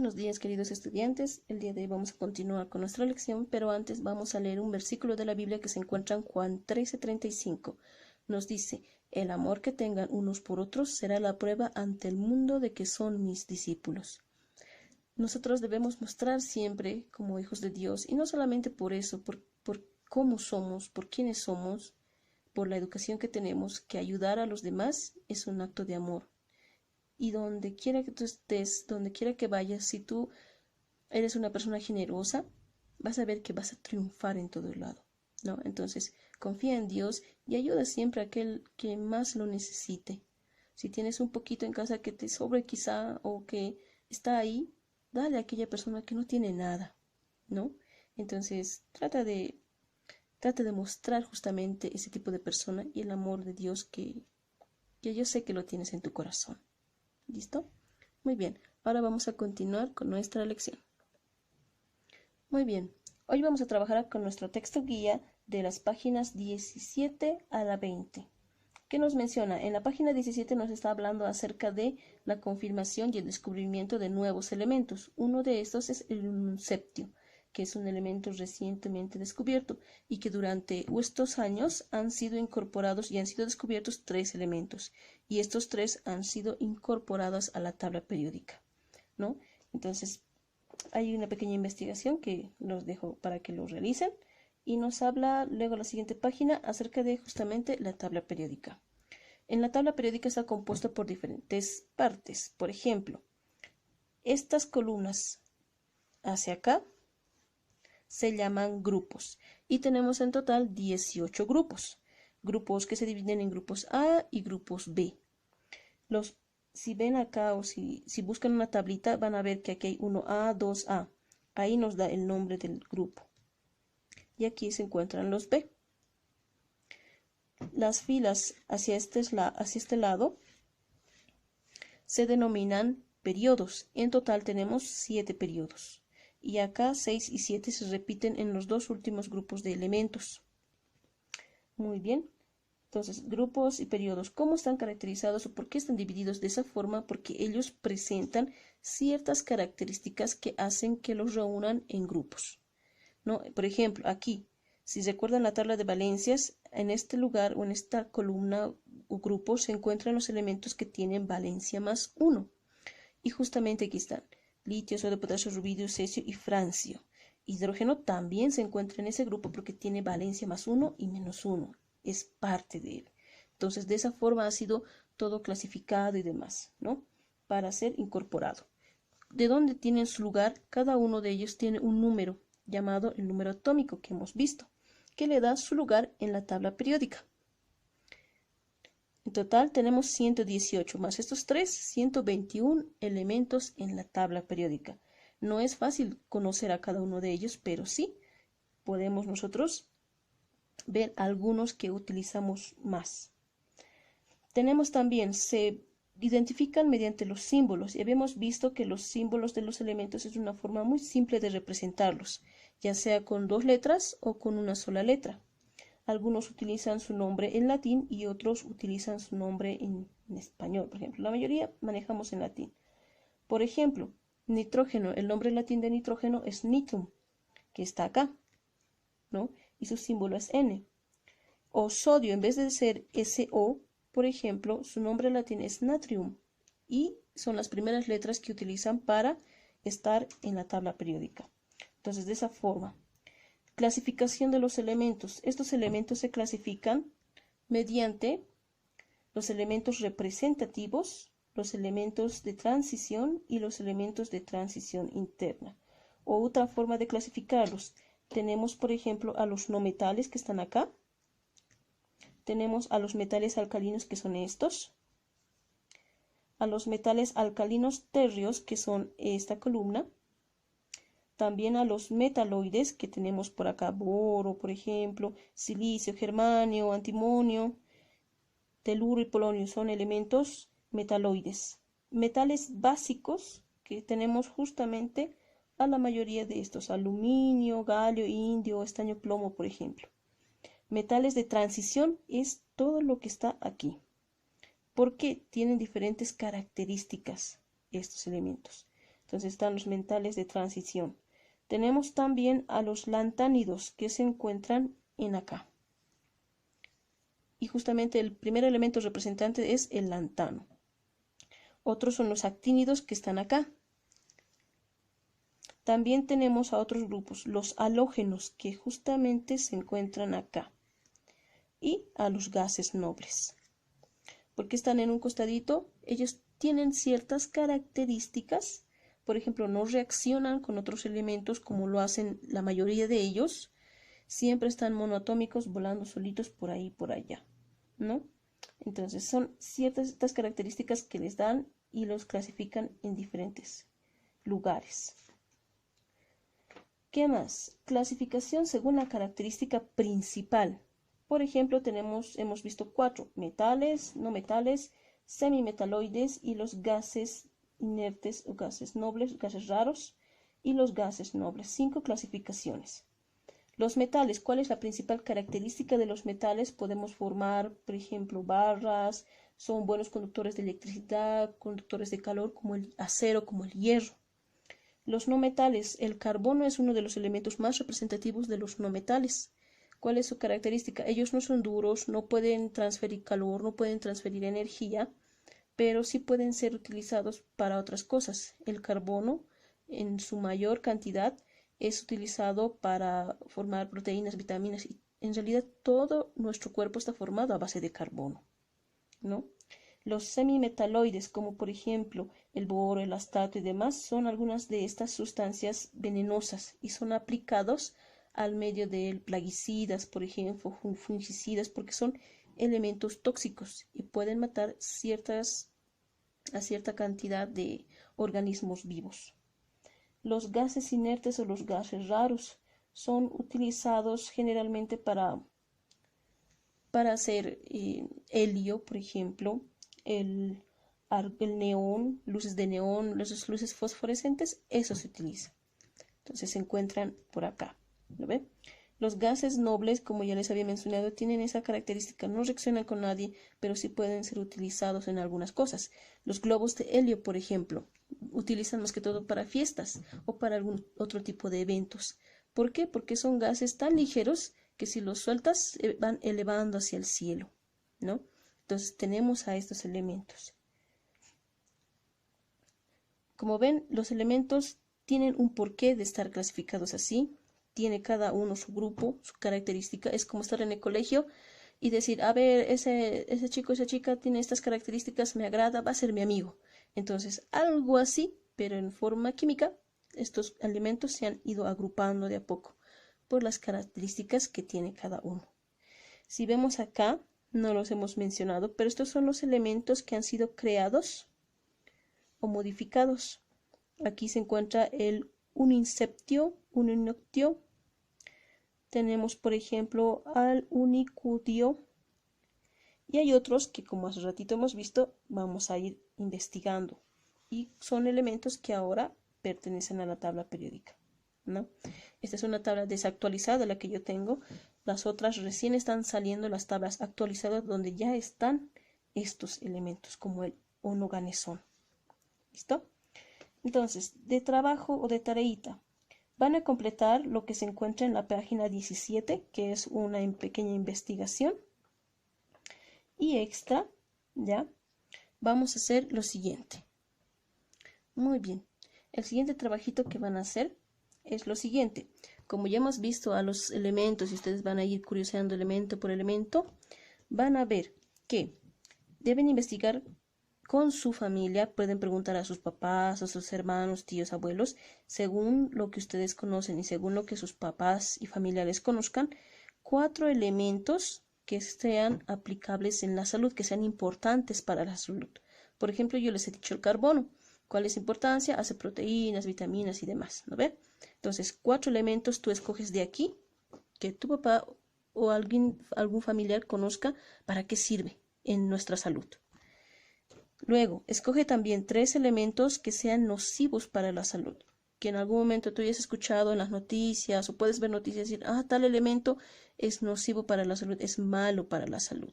Buenos días, queridos estudiantes. El día de hoy vamos a continuar con nuestra lección, pero antes vamos a leer un versículo de la Biblia que se encuentra en Juan 13:35. Nos dice: el amor que tengan unos por otros será la prueba ante el mundo de que son mis discípulos. Nosotros debemos mostrar siempre como hijos de Dios, y no solamente por eso, por cómo somos, por quiénes somos, por la educación que tenemos, que ayudar a los demás es un acto de amor. Y donde quiera que tú estés, donde quiera que vayas, si tú eres una persona generosa, vas a ver que vas a triunfar en todo lado, ¿no? Entonces, confía en Dios y ayuda siempre a aquel que más lo necesite. Si tienes un poquito en casa que te sobre quizá o que está ahí, dale a aquella persona que no tiene nada, ¿no? Entonces, trata de mostrar justamente ese tipo de persona y el amor de Dios que yo sé que lo tienes en tu corazón. ¿Listo? Muy bien, ahora vamos a continuar con nuestra lección. Muy bien, hoy vamos a trabajar con nuestro texto guía de las páginas 17 a la 20. ¿Qué nos menciona? En la página 17 nos está hablando acerca de la confirmación y el descubrimiento de nuevos elementos. Uno de estos es el nunceptio, que es un elemento recientemente descubierto y que durante estos años han sido incorporados y han sido descubiertos 3 elementos, y estos 3 han sido incorporados a la tabla periódica, ¿no? Entonces, hay una pequeña investigación que los dejo para que lo realicen y nos habla luego la siguiente página acerca de justamente la tabla periódica. En la tabla periódica está compuesta por diferentes partes. Por ejemplo, estas columnas hacia acá se llaman grupos y tenemos en total 18 grupos. Grupos que se dividen en grupos A y grupos B. Si ven acá o si buscan una tablita, van a ver que aquí hay 1A, 2A. Ahí nos da el nombre del grupo. Y aquí se encuentran los B. Las filas hacia este lado se denominan periodos. En total tenemos 7 periodos. Y acá 6 y 7 se repiten en los dos últimos grupos de elementos. Muy bien. Entonces, grupos y periodos, ¿cómo están caracterizados o por qué están divididos de esa forma? Porque ellos presentan ciertas características que hacen que los reúnan en grupos, ¿no? Por ejemplo, aquí, si recuerdan la tabla de valencias, en este lugar o en esta columna o grupo se encuentran los elementos que tienen valencia más 1. Y justamente aquí están: litio, sodio, potasio, rubidio, cesio y francio. Hidrógeno también se encuentra en ese grupo porque tiene valencia más 1 y menos 1. Es parte de él. Entonces, de esa forma ha sido todo clasificado y demás, ¿no? Para ser incorporado. ¿De dónde tienen su lugar? Cada uno de ellos tiene un número llamado el número atómico que hemos visto, que le da su lugar en la tabla periódica. En total tenemos 118 más estos 3, 121 elementos en la tabla periódica. No es fácil conocer a cada uno de ellos, pero sí podemos nosotros ver algunos que utilizamos más. Tenemos también, se identifican mediante los símbolos, y habíamos visto que los símbolos de los elementos es una forma muy simple de representarlos, ya sea con 2 letras o con una sola letra. Algunos utilizan su nombre en latín y otros utilizan su nombre en español, por ejemplo. La mayoría manejamos en latín. Por ejemplo, nitrógeno, el nombre latín de nitrógeno es nitrum, que está acá, ¿no? Y su símbolo es N. O sodio, en vez de ser SO, por ejemplo, su nombre latín es natrium, y son las primeras letras que utilizan para estar en la tabla periódica. Entonces, de esa forma. Clasificación de los elementos. Estos elementos se clasifican mediante los elementos representativos, los elementos de transición y los elementos de transición interna. O otra forma de clasificarlos, tenemos por ejemplo a los no metales que están acá. Tenemos a los metales alcalinos, que son estos. A los metales alcalinos térreos, que son esta columna. También a los metaloides, que tenemos por acá boro, por ejemplo, silicio, germanio, antimonio, teluro y polonio, son elementos metaloides. Metales básicos, que tenemos justamente a la mayoría de estos: aluminio, galio, indio, estaño, plomo, por ejemplo. Metales de transición es todo lo que está aquí, porque tienen diferentes características estos elementos. Entonces están los metales de transición. Tenemos también a los lantánidos que se encuentran en acá. Y justamente el primer elemento representante es el lantano. Otros son los actínidos que están acá. También tenemos a otros grupos, los halógenos, que justamente se encuentran acá. Y a los gases nobles. Porque están en un costadito, ellos tienen ciertas características. Por ejemplo, no reaccionan con otros elementos como lo hacen la mayoría de ellos. Siempre están monoatómicos volando solitos por ahí y por allá, ¿no? Entonces son ciertas estas características que les dan y los clasifican en diferentes lugares. ¿Qué más? Clasificación según la característica principal. Por ejemplo, hemos visto 4: metales, no metales, semimetaloides y los gases inertes o gases nobles, gases raros y los gases nobles. 5 clasificaciones. Los metales, ¿cuál es la principal característica de los metales? Podemos formar, por ejemplo, barras, son buenos conductores de electricidad, conductores de calor como el acero, como el hierro. Los no metales, el carbono es uno de los elementos más representativos de los no metales. ¿Cuál es su característica? Ellos no son duros, no pueden transferir calor, no pueden transferir energía, pero sí pueden ser utilizados para otras cosas. El carbono, en su mayor cantidad, es utilizado para formar proteínas, vitaminas, y en realidad todo nuestro cuerpo está formado a base de carbono, ¿no? Los semimetaloides, como por ejemplo el boro, el astato y demás, son algunas de estas sustancias venenosas y son aplicados al medio de plaguicidas, por ejemplo, fungicidas, porque son elementos tóxicos y pueden matar a cierta cantidad de organismos vivos. Los gases inertes o los gases raros son utilizados generalmente para hacer helio, por ejemplo, el neón, luces de neón, las luces fosforescentes, eso se utiliza. Entonces se encuentran por acá, ¿lo ven? Los gases nobles, como ya les había mencionado, tienen esa característica, no reaccionan con nadie, pero sí pueden ser utilizados en algunas cosas. Los globos de helio, por ejemplo, utilizan más que todo para fiestas o para algún otro tipo de eventos. ¿Por qué? Porque son gases tan ligeros que si los sueltas van elevando hacia el cielo, ¿no? Entonces tenemos a estos elementos. Como ven, los elementos tienen un porqué de estar clasificados así. Tiene cada uno su grupo, su característica. Es como estar en el colegio y decir, a ver, ese chico, esa chica tiene estas características, me agrada, va a ser mi amigo. Entonces, algo así, pero en forma química, estos elementos se han ido agrupando de a poco por las características que tiene cada uno. Si vemos acá, no los hemos mencionado, pero estos son los elementos que han sido creados o modificados. Aquí se encuentra el uninceptio, uninoctio. Tenemos, por ejemplo, al unicudio. Y hay otros que, como hace ratito hemos visto, vamos a ir investigando. Y son elementos que ahora pertenecen a la tabla periódica, ¿no? Esta es una tabla desactualizada, la que yo tengo. Las otras recién están saliendo las tablas actualizadas donde ya están estos elementos, como el onoganesón. ¿Listo? Entonces, de trabajo o de tareita, van a completar lo que se encuentra en la página 17, que es una pequeña investigación. Y extra, ¿ya? Vamos a hacer lo siguiente. Muy bien. El siguiente trabajito que van a hacer es lo siguiente. Como ya hemos visto a los elementos y ustedes van a ir curioseando elemento por elemento, van a ver que deben investigar con su familia, pueden preguntar a sus papás, a sus hermanos, tíos, abuelos, según lo que ustedes conocen y según lo que sus papás y familiares conozcan, 4 elementos que sean aplicables en la salud, que sean importantes para la salud. Por ejemplo, yo les he dicho el carbono. ¿Cuál es su importancia? Hace proteínas, vitaminas y demás, ¿no ven? Entonces, 4 elementos tú escoges de aquí, que tu papá o algún familiar conozca para qué sirve en nuestra salud. Luego, escoge también 3 elementos que sean nocivos para la salud, que en algún momento tú hayas escuchado en las noticias o puedes ver noticias y decir, tal elemento es nocivo para la salud, es malo para la salud.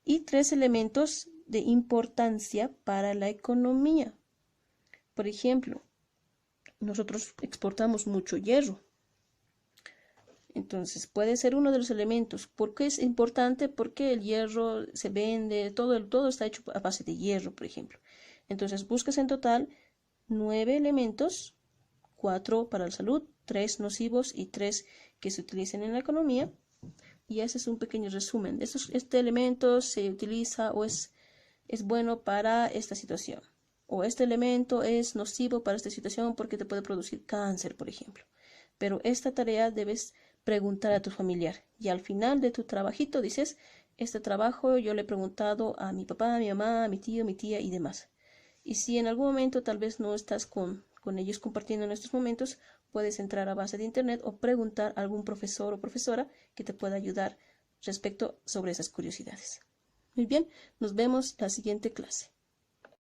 Y 3 elementos de importancia para la economía. Por ejemplo, nosotros exportamos mucho hierro. Entonces, puede ser uno de los elementos. ¿Por qué es importante? Porque el hierro se vende, todo está hecho a base de hierro, por ejemplo. Entonces, buscas en total 9 elementos, 4 para la salud, 3 nocivos y 3 que se utilicen en la economía. Y ese es un pequeño resumen. Este elemento se utiliza o es bueno para esta situación. O este elemento es nocivo para esta situación porque te puede producir cáncer, por ejemplo. Pero esta tarea debes preguntar a tu familiar. Y al final de tu trabajito dices, este trabajo yo le he preguntado a mi papá, a mi mamá, a mi tío, mi tía y demás. Y si en algún momento tal vez no estás con ellos compartiendo en estos momentos, puedes entrar a base de internet o preguntar a algún profesor o profesora que te pueda ayudar respecto sobre esas curiosidades. Muy bien, nos vemos la siguiente clase.